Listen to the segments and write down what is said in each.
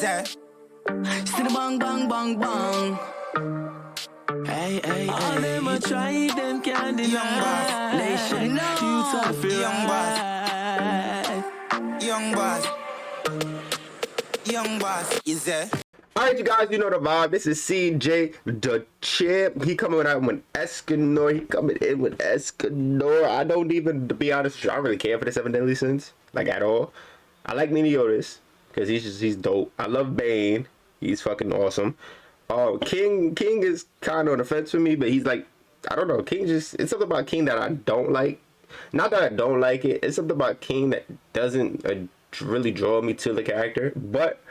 is that? Still bang bang bang bang. Hey, hey, all them a try, them can't deny. Nation, youth are feel young boss, is that? Alright, you guys, you know the vibe. This is CJ DaChamp. He coming out with Escanor. He coming in with Escanor. I don't even, to be honest, I don't really care for the 7 Deadly Sins, like at all. I like Menace because he's dope. I love Bane. He's fucking awesome. King is kind of on the fence for me, but he's like, I don't know. King just, it's something about King that I don't like. Not that I don't like it. It's something about King that doesn't really draw me to the character, but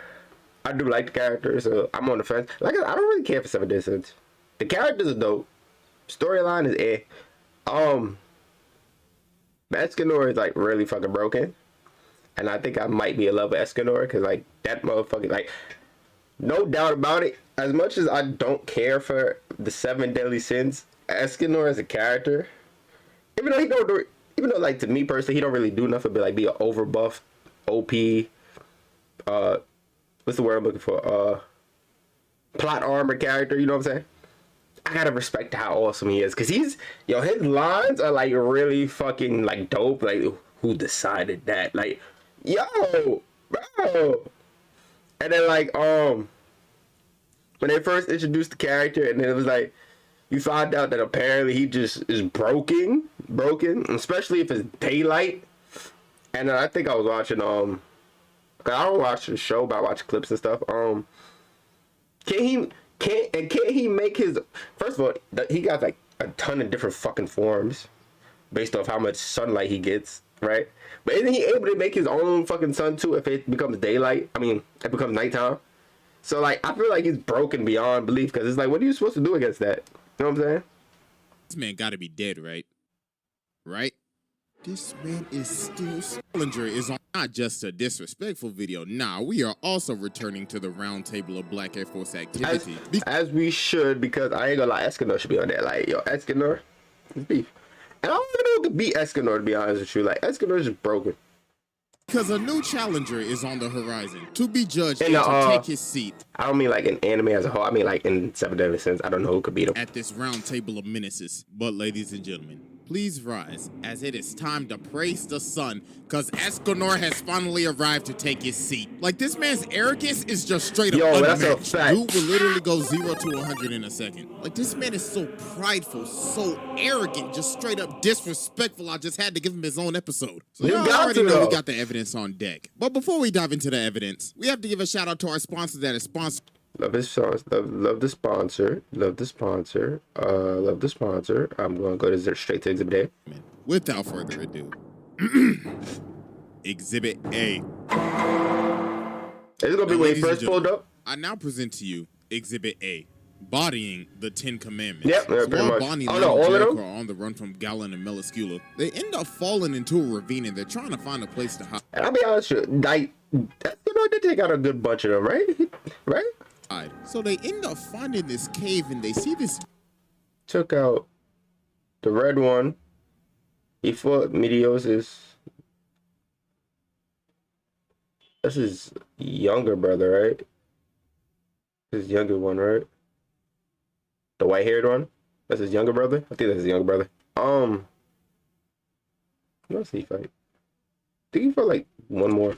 I do like the character, so I'm on the fence. Like, I don't really care for 7 Deadly Sins. The characters are dope. Storyline is Escanor is like really fucking broken, and I think I might be in love with Escanor because like that motherfucker, like, no doubt about it. As much as I don't care for the 7 Deadly Sins, Escanor as a character, even though he don't do, even though like to me personally he don't really do nothing but like be an overbuff, OP, what's the word I'm looking for? Plot armor character, you know what I'm saying? I gotta respect how awesome he is, cause his lines are like really fucking like dope. Like, who decided that? Like, yo, bro. And then like when they first introduced the character, and then it was like you find out that apparently he just is broken, especially if it's daylight. And then I think I was watching I don't watch the show, but I watch clips and stuff. Can't he make his, first of all, he got like a ton of different fucking forms based off how much sunlight he gets, right? But isn't he able to make his own fucking sun too if it becomes daylight? I mean, it becomes nighttime. So like, I feel like he's broken beyond belief, because it's like, what are you supposed to do against that? You know what I'm saying? This man gotta be dead, right? Right? This man is still. Challenger is on not just a disrespectful video. Nah, we are also returning to the round table of Black Air Force activity. As we should, because I ain't gonna lie, Escanor should be on there. Like, yo, Escanor is beef. And I don't even know who could beat Escanor, to be honest with you. Like, Escanor is just broken. Because a new challenger is on the horizon to be judged and to take his seat. I don't mean like in anime as a whole. I mean like in 7 Deadly Sins. I don't know who could beat him. At this round table of menaces. But ladies and gentlemen, please rise, as it is time to praise the sun, because Escanor has finally arrived to take his seat. Like, this man's arrogance is just straight up unmatched. That's a fact. Dude will literally go 0 to 100 in a second. Like, this man is so prideful, so arrogant, just straight up disrespectful. I just had to give him his own episode. So you already know we got the evidence on deck. But before we dive into the evidence, we have to give a shout out to our sponsor that is sponsored. Love the sponsor. I'm going to go straight to Exhibit A. Without further ado, Exhibit A. Is it going to be when he first pulled up? I now present to you Exhibit A, bodying the 10 Commandments. Yep, so pretty much. Bonnie All of them are on the run from Galen and Melascula. They end up falling into a ravine, and they're trying to find a place to hide. And I'll be honest with you, like, they take out a good bunch of them, right? Right? So they end up finding this cave, and they see this. Took out the red one. He fought Menace. That's his younger brother, right? His younger one, right? The white-haired one. That's his younger brother. I think that's his younger brother. What else did he fight? I think he fought like one more.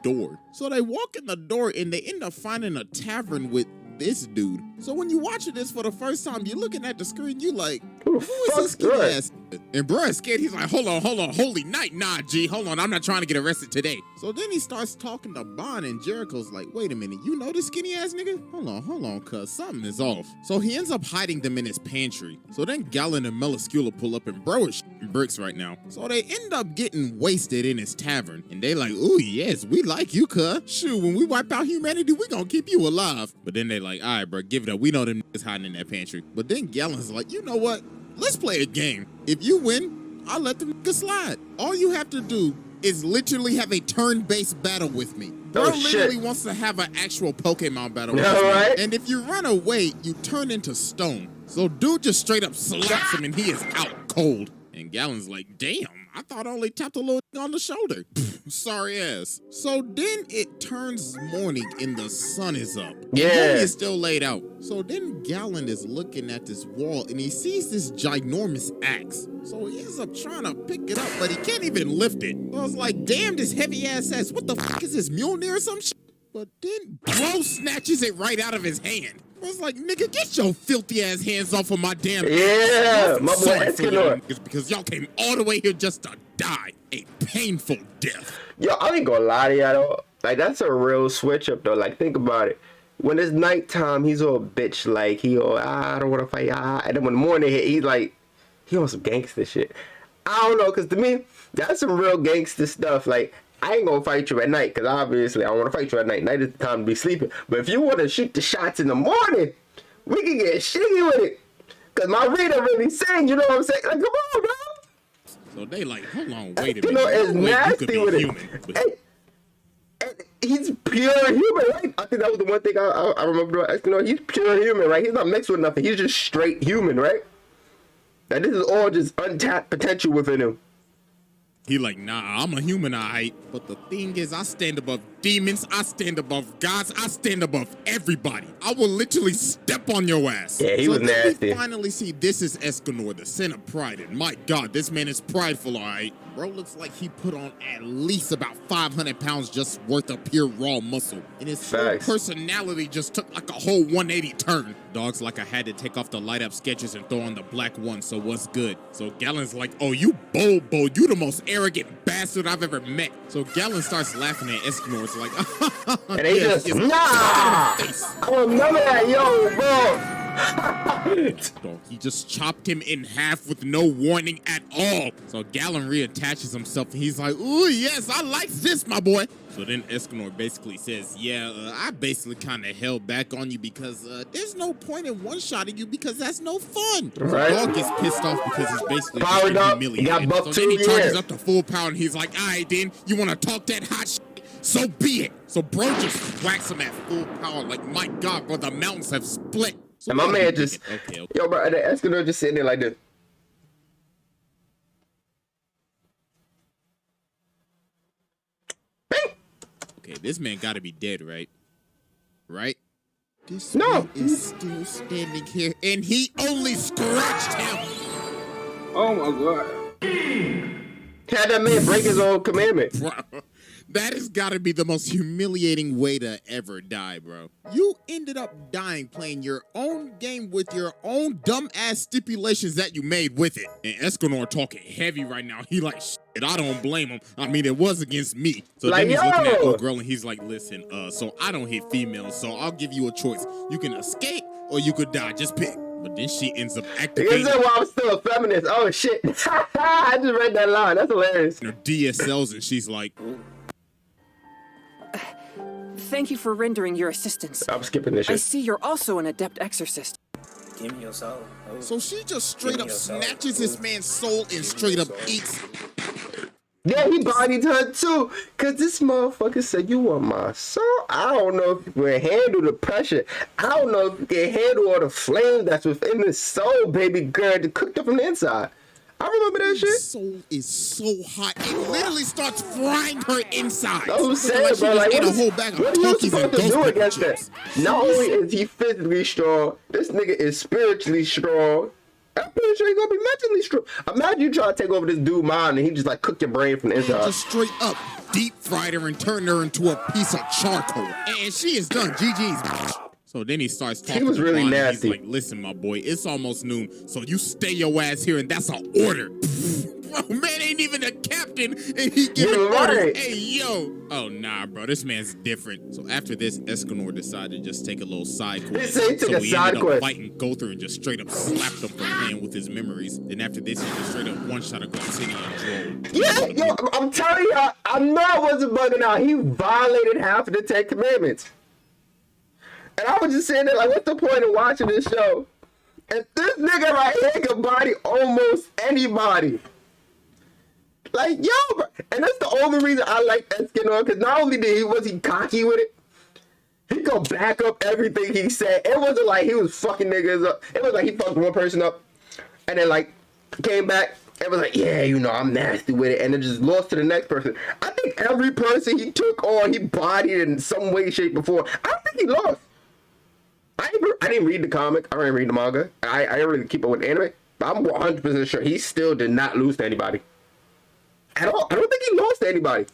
Door. So they walk in the door and they end up finding a tavern with this dude. So when you watching this for the first time, you're looking at the screen, you like, who is this skinny ass? And bro is scared. He's like, hold on, holy night, nah, G, hold on, I'm not trying to get arrested today. So then he starts talking to Bond, and Jericho's like, wait a minute, you know this skinny ass nigga? Hold on, cuz something is off. So he ends up hiding them in his pantry. So then Galen and Melascula pull up, and bro is bricks right now. So they end up getting wasted in his tavern, and they like, ooh, yes, we like you, cuz. Shoot, when we wipe out humanity, we gonna keep you alive. But then they like, all right, bro, give it up. We know them niggas hiding in that pantry. But then Galen's like, you know what? Let's play a game. If you win, I'll let them niggas slide. All you have to do is literally have a turn-based battle with me. Bro literally wants to have an actual Pokemon battle with me. Right? And if you run away, you turn into stone. So dude just straight up slaps him, and he is out cold. And Galen's like, damn, I thought I only tapped a little on the shoulder. Sorry ass. So then it turns morning and the sun is up. Yeah. And Homie is still laid out. So then Gallon is looking at this wall and he sees this ginormous axe. So he ends up trying to pick it up, but he can't even lift it. So I was like, damn, this heavy ass axe. What the fuck is this, Mjolnir or some shit? But then bro snatches it right out of his hand. I was like, nigga, get your filthy ass hands off of my damn Yeah, my boy Escanor. Because y'all came all the way here just to die a painful death. Yo, I ain't gonna lie to y'all though. Like, that's a real switch up though. Like, think about it. When it's nighttime, he's all bitch like, he all, I don't wanna fight, and then when the morning hit, he's like, he on some gangster shit. I don't know, cause to me, that's some real gangster stuff. Like, I ain't gonna fight you at night, because obviously I don't want to fight you at night. Night is the time to be sleeping. But if you want to shoot the shots in the morning, we can get shitty with it. Because my reader really saying, you know what I'm saying? Like, come on, bro. So they like, hold on, wait a You know, minute. it's nasty with it. And he's pure human, right? I think that was the one thing I remember about Escanor. He's pure human, right? He's not mixed with nothing. He's just straight human, right? And this is all just untapped potential within him. He like, nah, I'm a human, alright. But the thing is, I stand above demons, I stand above gods, I stand above everybody. I will literally step on your ass. Yeah, he was nasty. We finally see this is Escanor, the sin of pride. And my God, this man is prideful, alright. Bro looks like he put on at least about 500 pounds just worth of pure raw muscle. And his whole personality just took like a whole 180 turn. Dog's like, I had to take off the light up sketches and throw on the black one, so what's good? So Gallon's like, oh, you Bobo, you the most arrogant bastard I've ever met. So Gallon starts laughing at Escanor. It's like, and they just, nah! I remember that, yo, bro. He just chopped him in half with no warning at all. So Gallon reattaches himself and he's like, ooh, yes, I like this, my boy. So then Escanor basically says, yeah, I basically kind of held back on you because there's no point in one-shotting you because that's no fun. Right. So Dog gets pissed off because he's basically powered up, humiliated. So then he charges up to full power and he's like, all right, then, you want to talk that hot shit? So be it. So bro just whacks him at full power like, my God, bro, the mountains have split. So and my man just, okay. Yo, bro, the Escanor just sitting there like this. Okay, this man gotta be dead, right? Right? This no. man is still standing here, and he only scratched him. Oh my God. Had that man break his own commandment. Bro, that has got to be the most humiliating way to ever die, bro. You ended up dying playing your own game with your own dumb-ass stipulations that you made with it. And Escanor talking heavy right now. He like, shit, I don't blame him. I mean, it was against me. So like, then he's looking at old girl and he's like, listen, so I don't hit females, so I'll give you a choice. You can escape or you could die. Just pick. But then she ends up activating. Is why I'm still a feminist? Oh, shit. I just read that line. That's hilarious. Her DSLs and she's like... Thank you for rendering your assistance. I'm skipping this shit. I see you're also an adept exorcist. Give me your soul. Oh. So she just straight up snatches this man's soul and straight up eats it. Yeah, he bodied her too. Cause this motherfucker said, you want my soul? I don't know if you can handle the pressure. I don't know if you can handle all the flame that's within the soul, baby girl, to cook up from the inside. I remember that shit. Soul is so hot. It literally starts frying her inside. That's what I'm saying, bro. Like, what are you supposed to do against that? Not only is he physically strong, this nigga is spiritually strong. I'm pretty sure he's gonna be mentally strong. Imagine you try to take over this dude's mind and he just like cook your brain from the inside. Just straight up deep fried her and turned her into a piece of charcoal. And she is done. GG's. So then he starts talking. He was really nasty. He's like, listen, my boy, it's almost noon, so you stay your ass here, and that's an order. Bro, man ain't even a captain, and he giving orders. Hey, yo. Oh, nah, bro, this man's different. So after this, Escanor decided to just take a little side quest. So he ended up fighting Gother and just straight up slapped him for playing with his memories. Then after this, he just straight up one-shot a Glacinian drone. Yeah, yo, I'm telling y'all, I know I wasn't bugging out. He violated half of the 10 Commandments. And I was just sitting there like, what's the point of watching this show? And this nigga right here can body almost anybody. Like, yo, bro. And that's the only reason I like Escanor, because not only was he cocky with it, he could back up everything he said. It wasn't like he was fucking niggas up. It was like he fucked one person up and then like came back It was like, yeah, you know, I'm nasty with it, and it just lost to the next person. I think every person he took on, he bodied in some way, shape, or form. I don't think he lost. I didn't read the comic. I didn't read the manga. I didn't really keep up with anime. But I'm 100% sure he still did not lose to anybody. At all. I don't think he lost to anybody.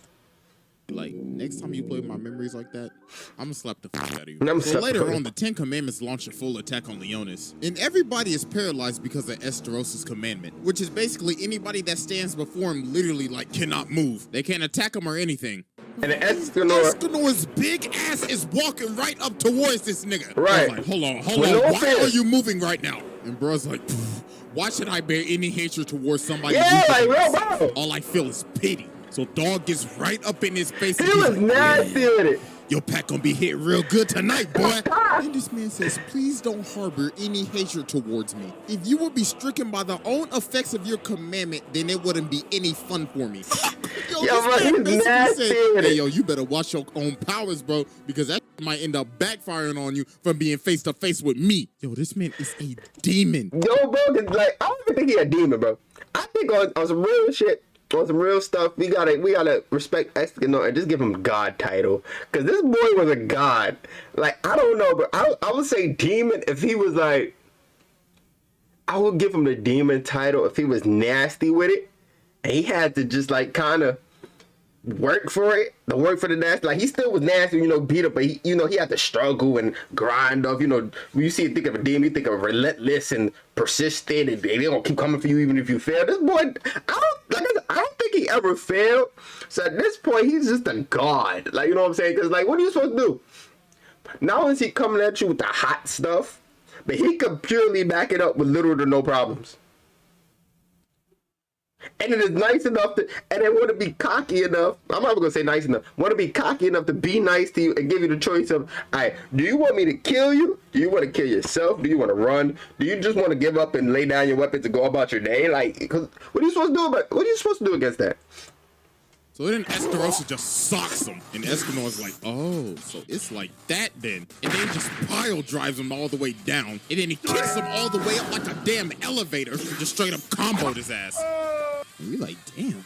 Like, next time you play my memories like that, I'm gonna slap the fuck out of you. So later on, the 10 Commandments launch a full attack on Leonis. And everybody is paralyzed because of Esteros' commandment, which is basically anybody that stands before him literally, like, cannot move. They can't attack him or anything. And the Escanor's big ass is walking right up towards this nigga. Right. Like, hold on. Why are you moving right now? And bro's like, why should I bear any hatred towards somebody? Yeah, like, bro. All I feel is pity. So dog gets right up in his face. He was nasty with it. Your pack gonna be hit real good tonight, boy. And this man says, please don't harbor any hatred towards me. If you would be stricken by the own effects of your commandment, then it wouldn't be any fun for me. Yo, bro, he was nasty with it. Hey, yo, you better watch your own powers, bro, because that might end up backfiring on you from being face to face with me. Yo, this man is a demon. Yo, bro, like, I don't even think he a demon, bro. I think on some real shit, on some real stuff, we gotta respect Escanor and just give him God title, cause this boy was a god. Like, I don't know, but I would say demon if he was like, I would give him the demon title if he was nasty with it, and he had to just like kind of work for it, the work for the nasty. Like, he still was nasty, you know, beat up, but he, you know, he had to struggle and grind up. You know, when you see it, think of a demon, you think of relentless and persistent, and they don't keep coming for you even if you fail. This boy, I don't think he ever failed. So at this point, he's just a god. Like, you know what I'm saying? Because, like, what are you supposed to do? Not only is he coming at you with the hot stuff, but he could purely back it up with little to no problems. And it is nice enough to, and they want to be cocky enough. I'm not going to say nice enough. Want to be cocky enough to be nice to you and give you the choice of, all right, do you want me to kill you? Do you want to kill yourself? Do you want to run? Do you just want to give up and lay down your weapons and go about your day? Like, cause what are you supposed to do against that? So then Esteros just socks him, and Escanor's like, oh, so it's like that then. And then he just pile drives him all the way down, and then he kicks him all the way up like a damn elevator, and just straight up comboed his ass. And we like, damn,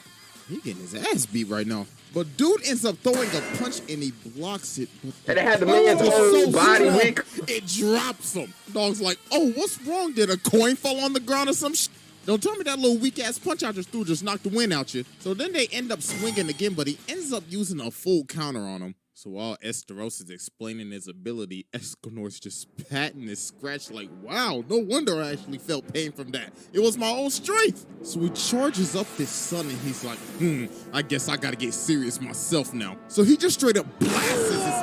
he getting his ass beat right now. But dude ends up throwing a punch, and he blocks it. And it had the man's whole body weak. It drops him. Dog's like, oh, what's wrong? Did a coin fall on the ground or some shit? Don't tell me that little weak-ass punch I just threw just knocked the wind out you. So then they end up swinging again, but he ends up using a full counter on him. So while Esteros is explaining his ability, Escanor's just patting his scratch like, wow, no wonder I actually felt pain from that. It was my own strength. So he charges up this sun and he's like, I guess I gotta get serious myself now. So he just straight up blasts his...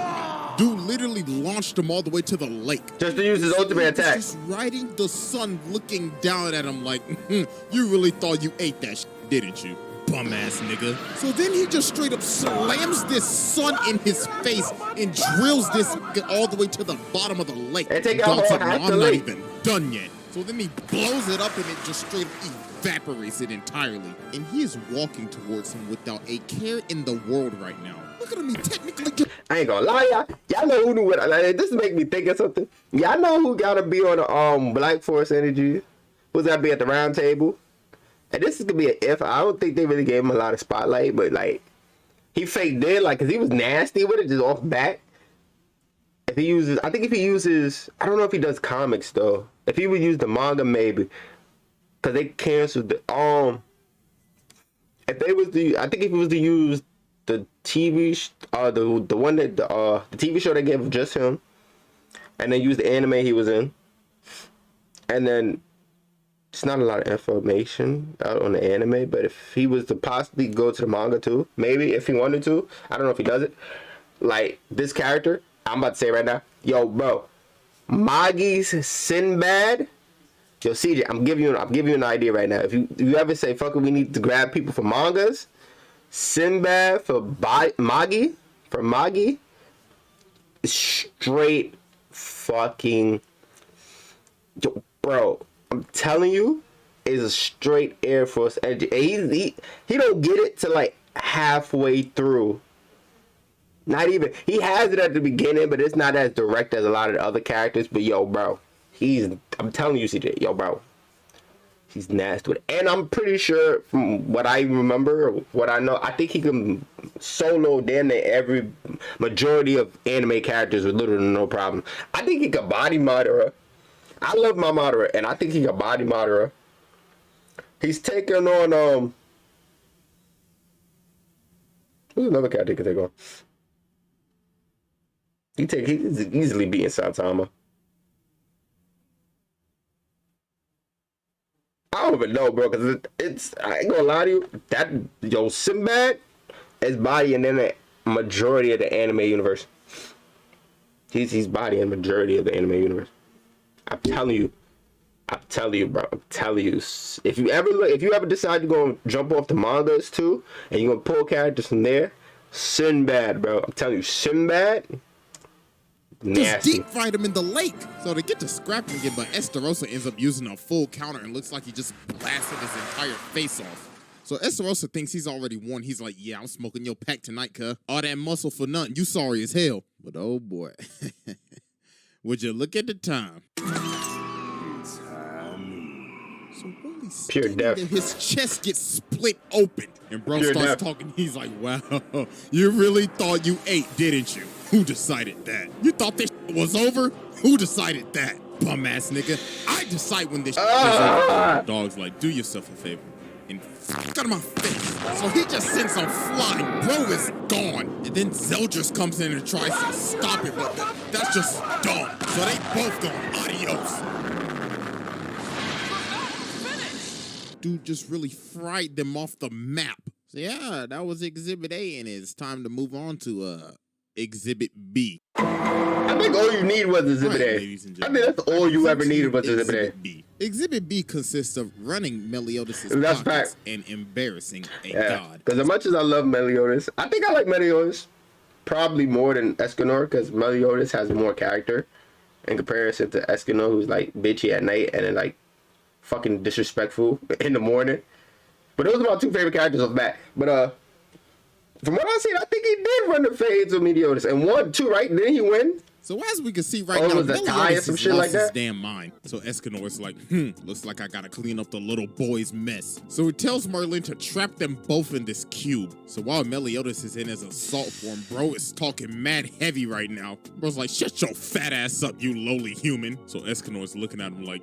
Dude literally launched him all the way to the lake. Just to use his ultimate attack. Just riding the sun, looking down at him like, you really thought you ate that didn't you? Bum ass nigga. So then he just straight up slams this sun in his face and drills this all the way to the bottom of the lake. And take out like, half I'm the not lake. even done yet. So then he blows it up and it just straight up evaporates it entirely. And he is walking towards him without a care in the world right now. Look at him, he technically... I ain't gonna lie, y'all know who knew what, like, this make me think of something. Y'all know who gotta be on the Black Force Energy? Who's gotta be at the round table? And this is gonna be an if. I don't think they really gave him a lot of spotlight, but like, he faked it, like, cause he was nasty with it, just off back. If he uses, I think if he uses, I don't know if he does comics though. If he would use the manga, maybe, cause they canceled the If they was to, I think if he was to use the TV, the one that the TV show they gave just him, and then use the anime he was in, and then it's not a lot of information out on the anime. But if he was to possibly go to the manga too, maybe if he wanted to, I don't know if he does it. Like this character, I'm about to say right now, yo, bro, Magi's Sinbad. Yo, CJ, I'm giving you an idea right now. If you ever say fuck it, we need to grab people for mangas. Sinbad for Magi is straight fucking, yo, bro, I'm telling you, is a straight Air Force energy. And he don't get it to like halfway through. Not even, he has it at the beginning, but it's not as direct as a lot of the other characters. But yo, bro, I'm telling you, CJ, yo, bro, He's nasty with it. And I'm pretty sure from what I remember, what I know, I think he can solo damn near every majority of anime characters with little to no problem. I think he could body Madara. I love my Madara, and I think he could body Madara. He's taking on who's another character he could take on? He's easily beating Saitama. I don't even know, bro, because it's I ain't gonna lie to you. That Sinbad is bodying in the majority of the anime universe. He's bodying the majority of the anime universe. I'm telling you, bro. I'm telling you. If you ever decide to go jump off the mangas too, and you're gonna pull characters from there, Sinbad, bro. I'm telling you, Sinbad. Nasty. Just deep fried him in the lake. So they get to scrapping again, but Estarossa ends up using a full counter and looks like he just blasted his entire face off. So Estarossa thinks he's already won. He's like, yeah, I'm smoking your pack tonight, cuh. All that muscle for nothing. You sorry as hell. But oh boy. Would you look at the time? So Broly Pure death. his chest gets split open. And bro Pure starts death. talking. He's like, wow, you really thought you ate, didn't you? Who decided that? You thought this was over? Who decided that? Bum ass nigga. I decide when this is over. Dog's like, do yourself a favor and fuck out of my face. So he just sends him flying. Bro is gone. And then Zeldris comes in and tries to stop it, but that's just dumb. So they both gone. Adios. Dude just really fried them off the map. So yeah, that was Exhibit A, and it's time to move on to Exhibit B. I think all you need was Exhibit Right, A. ladies and I think that's all you ever needed was Exhibit A. B. Exhibit B consists of running Meliodas' That's pockets fact. and embarrassing a Yeah, god. because as much as I love Meliodas, I think I like Meliodas probably more than Escanor, because Meliodas has more character in comparison to Escanor, who's like bitchy at night and then like fucking disrespectful in the morning. But those are my two favorite characters of that. But from what I seen, I think he did run the fades with Meliodas and won too, right? Didn't he win? So as we can see right Oh, now, was it a tie or Meliodas some has shit lost like his that? damn mind. So Escanor's like, looks like I gotta clean up the little boy's mess. So he tells Merlin to trap them both in this cube. So while Meliodas is in his assault form, bro is talking mad heavy right now. Bro's like, shut your fat ass up, you lowly human. So Escanor's looking at him like,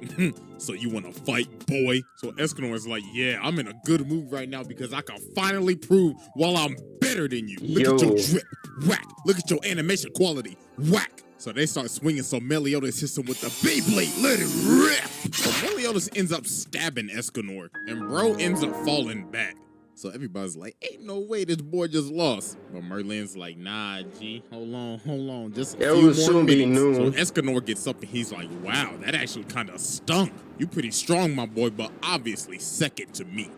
so you wanna fight, boy? So Escanor's like, yeah, I'm in a good mood right now because I can finally prove while I'm better than you. Look at your drip, whack. Look at your animation quality, whack. So they start swinging, so Meliodas hits him with the Beyblade, let it rip! So Meliodas ends up stabbing Escanor, and bro ends up falling back. So everybody's like, ain't no way this boy just lost. But Merlin's like, nah, G, hold on, just a few will more soon be minutes. So noon. Escanor gets up and he's like, wow, that actually kind of stung. You pretty strong, my boy, but obviously second to me.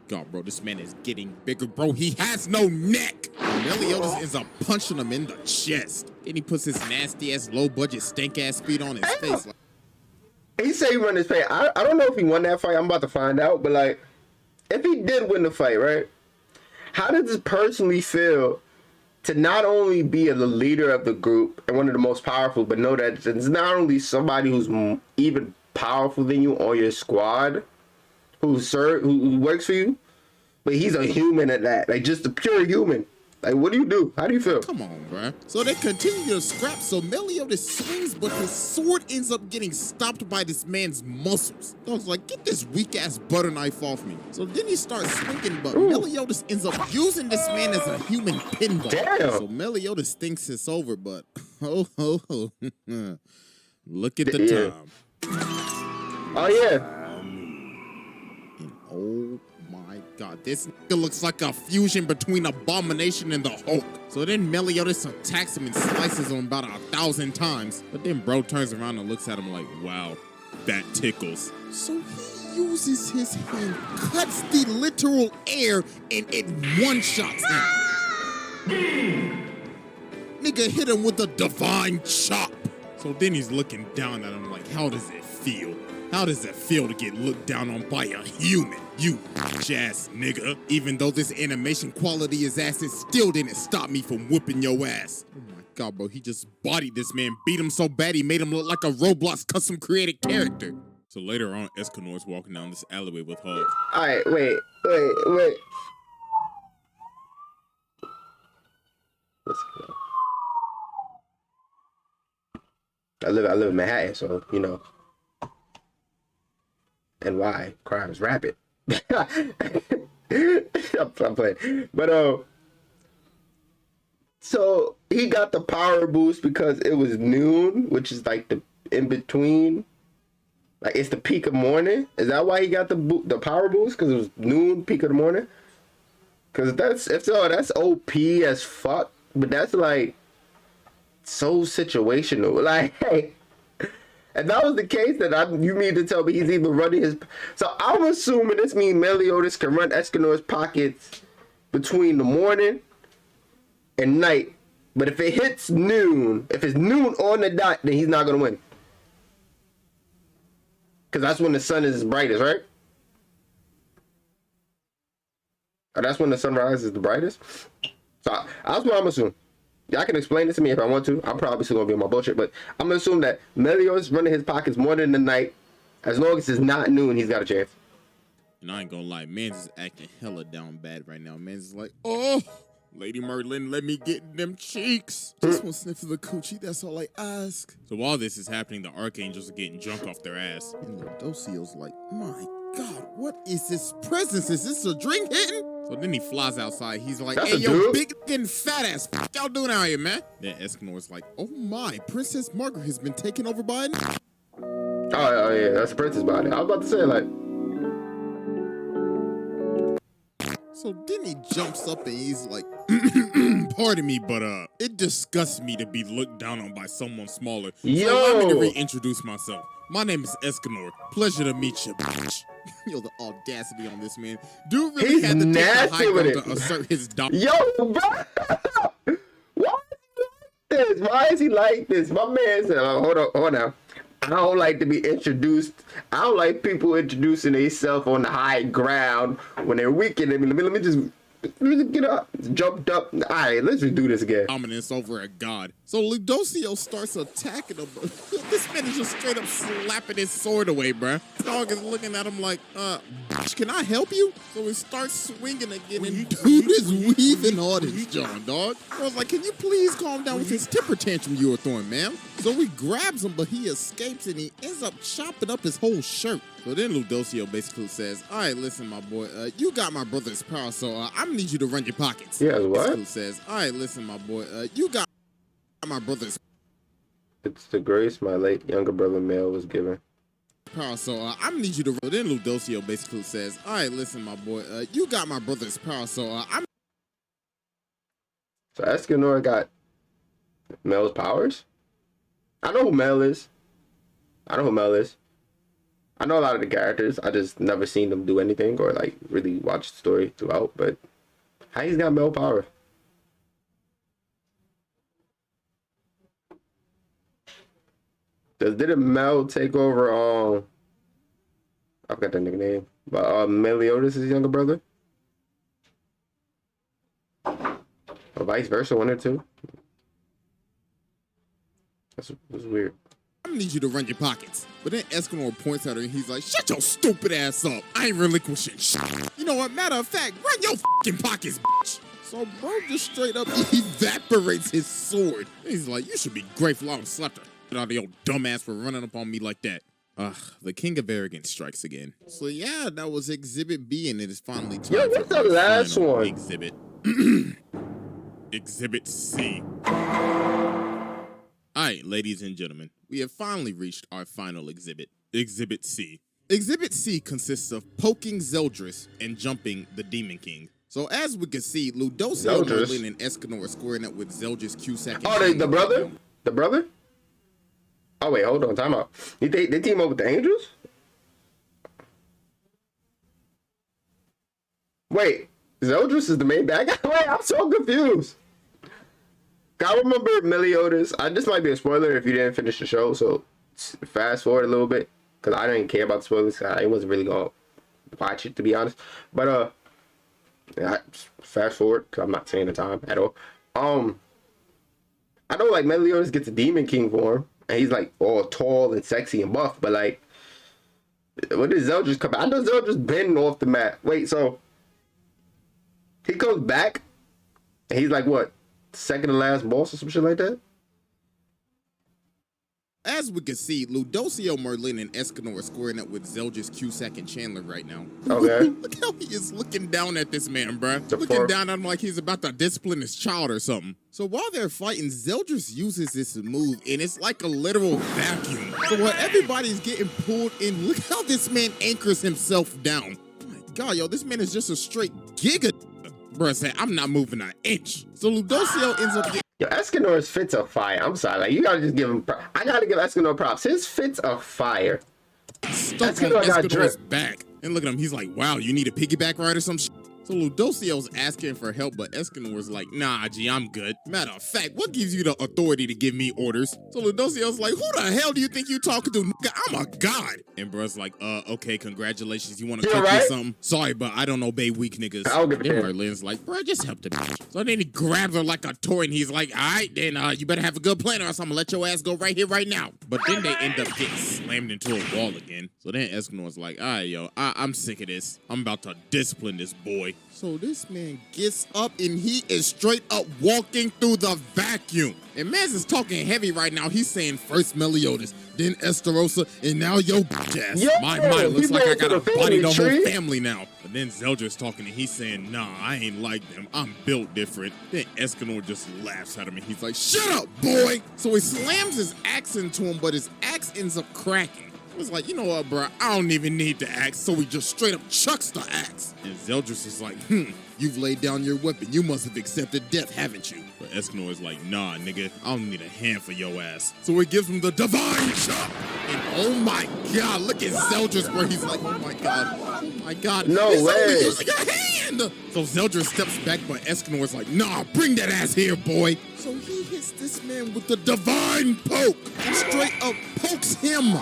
God, bro, this man is getting bigger, bro. He has no neck. Meliodas ends up punching him in the chest. Then he puts his nasty ass, low budget, stank ass feet on his face. Like, He said he won this fight. I don't know if he won that fight. I'm about to find out. But like, if he did win the fight, right? How does it personally feel to not only be the leader of the group and one of the most powerful, but know that it's not only somebody who's even powerful than you on your squad, who works for you, but he's a human at that, like just a pure human. Like, what do you do? How do you feel? come on, bro. So they continue to scrap, so Meliodas swings, but his sword ends up getting stopped by this man's muscles. Dog's like, get this weak-ass butter knife off me. So then he starts swinging, but Meliodas ends up using this man as a human pinball. Damn. So Meliodas thinks it's over, but look at the time. Oh yeah. And oh my god, this nigga looks like a fusion between Abomination and the Hulk. So then Meliodas attacks him and slices him about 1,000 times. But then bro turns around and looks at him like, wow, that tickles. So he uses his hand, cuts the literal air, and it one-shots him. Nigga hit him with a divine chop. So then he's looking down at him like, how does it feel? How does it feel to get looked down on by a human? You bitch-ass nigga. Even though this animation quality is ass, it still didn't stop me from whipping your ass. Oh my god, bro. He just bodied this man, beat him so bad he made him look like a Roblox custom created character. So later on, Escanor's walking down this alleyway with Hog. Alright, wait. Let's go. I live in Manhattan, so you know. And why crime is rapid. I'm playing. But so he got the power boost because it was noon, which is like the in between. Like it's the peak of morning. Is that why he got the power boost? Because it was noon, peak of the morning. Because that's OP as fuck. But that's like so situational. Like, and that was the case, you mean to tell me he's even running his. So I'm assuming this means Meliodas can run Escanor's pockets between the morning and night. But if it hits noon, if it's noon on the dot, then he's not gonna win. Because that's when the sun is brightest, right? Or that's when the sunrise is the brightest. So that's what I'm assuming. Y'all can explain this to me if I want to. I'm probably still gonna be on my bullshit, but I'm gonna assume that Meliodas running his pockets morning and night. As long as it's not noon, he's got a chance. And I ain't gonna lie, man's is acting hella down bad right now. Man's is like, oh, Lady Merlin, let me get them cheeks. Just one sniff of the coochie, that's all I ask. So while this is happening, the archangels are getting drunk off their ass. And Ludocio's like, my God, what is this presence? Is this a drink hitting? So then he flies outside. He's like, that's hey, yo, dude? big fucking fat ass. What y'all doing out here, man? Then Escanor's like, oh my, Princess Margaret has been taken over by an... Oh yeah, that's the princess body. I was about to say, like... So then he jumps up and he's like, pardon me, but it disgusts me to be looked down on by someone smaller. Yo! So allow me to reintroduce myself. My name is Escanor. Pleasure to meet you, bitch. Yo, the audacity on this man. Dude really He's had to take the nasty high with ground it. to assert his dominance. Yo, bro! Why is he like this? My man said, hold on now. I don't like to be introduced. I don't like people introducing themselves on the high ground when they're weak. And let me just get up, jumped up. All right, let's just do this again. Dominance over a god. So Ludocio starts attacking him. This man is just straight up slapping his sword away, bruh. Dog is looking at him like, bitch, can I help you? So he starts swinging again, and dude is weaving hard as John, dog. I was like, can you please calm down with this temper tantrum you were throwing, ma'am? So he grabs him, but he escapes, and he ends up chopping up his whole shirt. So then Ludocio basically says, all right, listen, my boy, you got my brother's power, so I'm gonna need you to run your pockets. Yeah, what? Basically says, all right, listen, my boy, you got my brother's It's the grace my late younger brother Mel was given. power, so I'm gonna need you to. So then Ludocio basically says, all right, listen, my boy, you got my brother's power, so I'm. So Escanor got Mel's powers? I know who Mel is. I know a lot of the characters. I just never seen them do anything or like really watch the story throughout. But how he's got Mel power? Didn't Mel take over? I forgot that nigga name. But Meliodas' younger brother, or vice versa, one or two. That's weird. I'm gonna need you to run your pockets. But then Escanor points at her and he's like, shut your stupid ass up. I ain't relinquishing shit. You know what? Matter of fact, run your fucking pockets, bitch. So bro just straight up evaporates his sword. He's like, you should be grateful I don't slap the shit out of your dumb ass for running up on me like that. The king of arrogance strikes again. So yeah, that was Exhibit B, and it is finally time Yo, for what's the our last final one? exhibit. Exhibit C. Alright, ladies and gentlemen, we have finally reached our final exhibit, Exhibit C. Exhibit C consists of poking Zeldris and jumping the Demon King. So as we can see, Ludocio, Merlin, and Escanor are squaring up with Zeldris, Cusack, and Oh, the brother? The brother? Oh wait, hold on, time out. They team up with the Angels? Wait, Zeldris is the main bad guy? Wait, I'm so confused. I remember Meliodas. This might be a spoiler if you didn't finish the show, so fast forward a little bit, because I didn't care about the spoilers. I wasn't really going to watch it, to be honest. But, yeah, fast forward, because I'm not saying the time at all. I know, like, Meliodas gets a Demon King form, and he's, like, all tall and sexy and buff, but, like, When did Zeldris come back? I know Zeldris been off the map. Wait, so he comes back and he's like what? Second to last boss or some shit like that? As we can see, Ludocio, Merlin, and Escanor are squaring up with Zeldris, Cusack, and Chandler right now. Okay. Look how he is looking down at this man, bruh. Looking down at him like he's about to discipline his child or something. So while they're fighting, Zeldris uses this move, and it's like a literal vacuum. So while everybody's getting pulled in, look how this man anchors himself down. Oh my God, yo, this man is just a straight giga. Bruh said, I'm not moving an inch. So Ludocio ends up getting... Yo, Escanor's fits are fire. I'm sorry. Like, you gotta just give him... I gotta give Escanor props. His fits are fire. Stuck on Escanor's back. And look at him. He's like, wow, you need a piggyback ride or some shit? So Ludocio's asking for help, but Escanor's like, nah, G, I'm good. Matter of fact, what gives you the authority to give me orders? So Ludocio's like, who the hell do you think you talking to, nigga? I'm a god. And bruh's like, okay, congratulations. You want to cook me something? Sorry, but I don't obey weak niggas. Then Merlin's like, bruh, just help the bitch. So then he grabs her like a toy, and he's like, all right, then you better have a good plan or else I'm gonna let your ass go right here, right now. But then they end up getting slammed into a wall again. So then Escanor's like, all right, yo, I'm sick of this. I'm about to discipline this boy. So this man gets up and he is straight up walking through the vacuum. And Maz is talking heavy right now. He's saying first Meliodas, then Esterosa, and now yo bitch ass. Yeah, my looks like I gotta body the whole family now. But then Zeldris talking and he's saying, nah, I ain't like them. I'm built different. Then Escanor just laughs at him and he's like, shut up, boy. So he slams his axe into him, but his axe ends up cracking. Was like, you know what, bro? I don't even need the axe, so he just straight up chucks the axe. And Zeldris is like, you've laid down your weapon. You must have accepted death, haven't you? But Escanor is like, nah, nigga, I don't need a hand for your ass. So he gives him the divine chop. And oh my God, look at Zeldris where he's like, oh my God. No it's way. Only using a hand. So Zeldris steps back, but Escanor is like, nah, bring that ass here, boy. So he hits this man with the divine poke and straight up pokes him.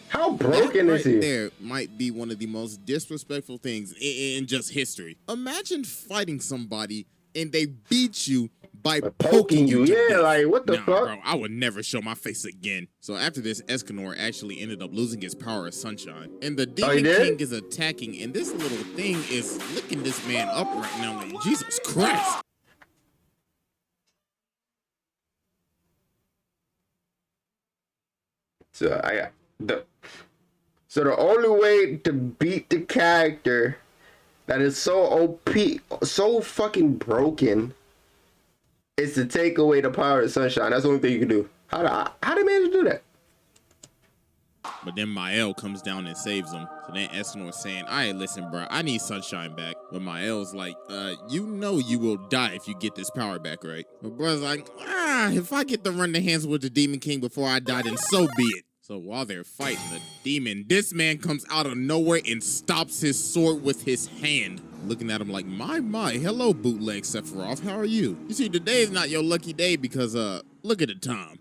How broken is he? There might be one of the most disrespectful things in just history. Imagine fighting somebody and they beat you by poking you. Yeah, like what the fuck? Bro, I would never show my face again. So after this, Escanor actually ended up losing his power of sunshine. And the Demon King is attacking, and this little thing is licking this man up right now. Like, Jesus Christ. So the only way to beat the character that is so OP, so fucking broken, is to take away the power of sunshine. That's the only thing you can do. How do they manage to do that? But then Mael comes down and saves him. So then Escanor's saying, all right, listen, bro, I need sunshine back. But Mael's like, you know you will die if you get this power back, right? But bro's like, if I get to run the hands with the Demon King before I die, then so be it. So while they're fighting the demon, this man comes out of nowhere and stops his sword with his hand. Looking at him like, my, hello, bootleg Sephiroth, how are you? You see, today is not your lucky day because, look at the time.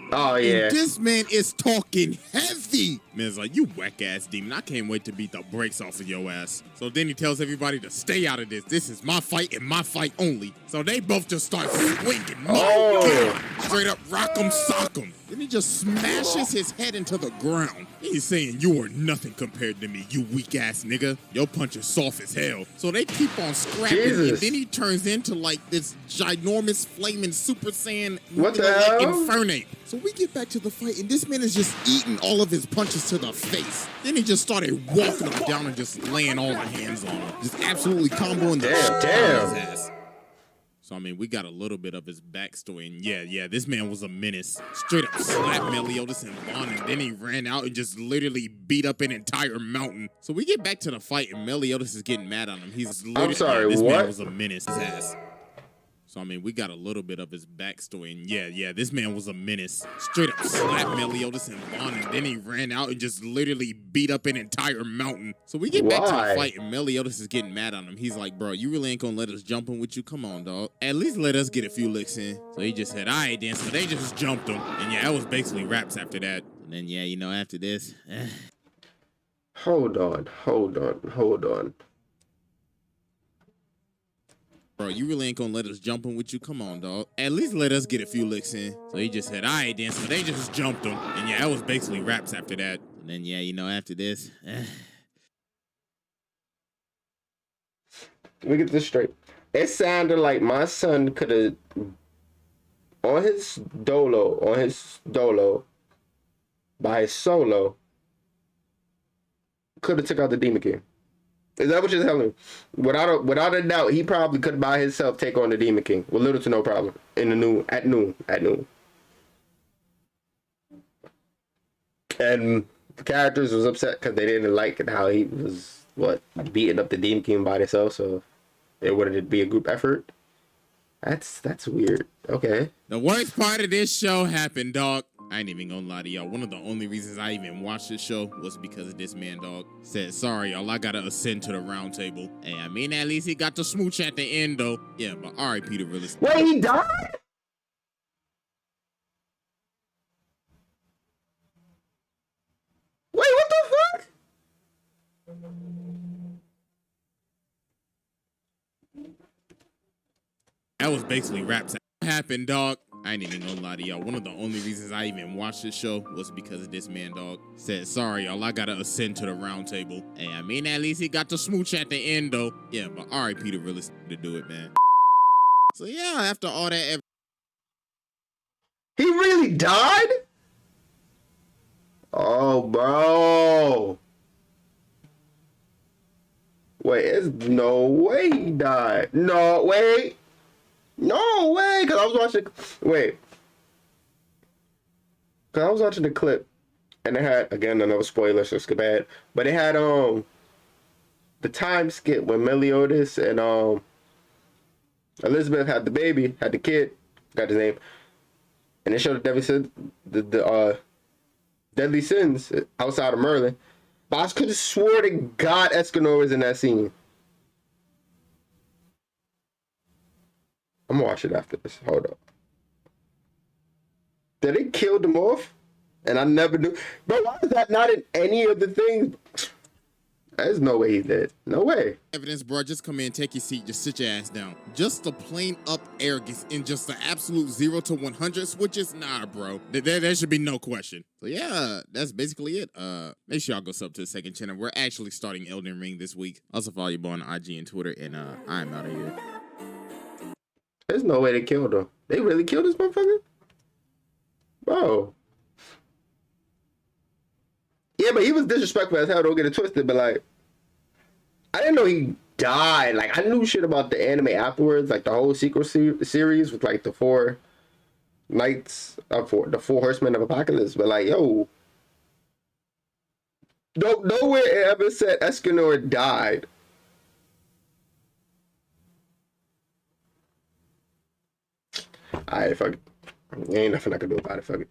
Oh, yeah. And this man is talking heavy. Man's like, you whack-ass demon. I can't wait to beat the brakes off of your ass. So then he tells everybody to stay out of this. This is my fight and my fight only. So they both just start swinging. God. Straight up rock 'em, sock 'em. Then he just smashes his head into the ground. He's saying, you are nothing compared to me, you weak-ass nigga. Your punch is soft as hell. So they keep on scrapping. Jesus. And then he turns into like this ginormous flaming Super Saiyan What the hell? Infernape. So we get back to the fight, and this man is just eating all of his punches to the face. Then he just started walking him down and just laying all the hands on him. Just absolutely comboing the shit out of his ass. So, I mean, we got a little bit of his backstory. And yeah, this man was a menace. Straight up slapped Meliodas and Vaughn, and then he ran out and just literally beat up an entire mountain. So we get back to the fight, and Meliodas is getting mad on him. He's literally, I'm sorry, this what? man was a menace. His ass. So, I mean, we got a little bit of his backstory. And yeah, this man was a menace. Straight up slapped Meliodas and Vaughn, and then he ran out and just literally beat up an entire mountain. So we get back to the fight, and Meliodas is getting mad on him. He's like, bro, you really ain't gonna let us jump in with you? Come on, dog. At least let us get a few licks in. So he just said, all right, then. So they just jumped him. And yeah, that was basically raps after that. And then, yeah, you know, after this. Hold on. Bro, you really ain't gonna let us jump him with you? Come on, dog. At least let us get a few licks in. So he just said, all right, then. So they just jumped him. And yeah, that was basically raps after that. And then, yeah, you know, after this. Let me get this straight. It sounded like my son could have, on his dolo, by his solo, could have took out the Demon King. Is that what you're telling me? Without a doubt, he probably could by himself take on the Demon King with little to no problem in the at noon. And the characters was upset because they didn't like how he was beating up the Demon King by himself. So it wouldn't be a group effort. That's weird. Okay. The worst part of this show happened, dog. I ain't even gonna lie to y'all. One of the only reasons I even watched this show was because of this man, dog. Said, sorry, y'all, I gotta ascend to the round table. Hey, I mean, at least he got the smooch at the end, though. Yeah, but R.I.P. the realist. Wait, he died? Wait, what the fuck? That was basically raps. Happened, dog. I ain't even gonna lie to y'all. One of the only reasons I even watched this show was because of this man, dog. Said, sorry, y'all, I gotta ascend to the round table. Hey, I mean, at least he got the smooch at the end, though. Yeah, but R.I.P. the realist to do it, man. So yeah, after all that, He really died? Oh, bro. Wait, there's no way he died. No, wait. No way, because I was watching. Wait. Because I was watching the clip, and it had, again, another spoiler, so it's bad. But it had, the time skip when Meliodas and, Elizabeth had the baby, had the kid, got his name. And they showed the deadly sins outside of Merlin. But I could have swore to God Escanor was in that scene. I'm gonna watch it after this. Hold up. Did they kill them off? And I never knew. Bro, why is that not in any of the things? There's no way he's dead. No way. evidence, bro, just come in, take your seat, just sit your ass down. Just the plain up arrogance and just the absolute 0 to 100 switches, nah, bro. There should be no question. So yeah, that's basically it. Make sure y'all go sub to the second channel. We're actually starting Elden Ring this week. Also follow your boy on IG and Twitter, and I'm out of here. There's no way they killed him. They really killed this motherfucker? Bro. Yeah, but he was disrespectful as hell, don't get it twisted, but like, I didn't know he died. Like, I knew shit about the anime afterwards, like the whole sequel series with like the four knights, the four horsemen of apocalypse, but like, yo, nowhere it ever said Escanor died. Alright, fuck it. Ain't nothing I can do about it, fuck it.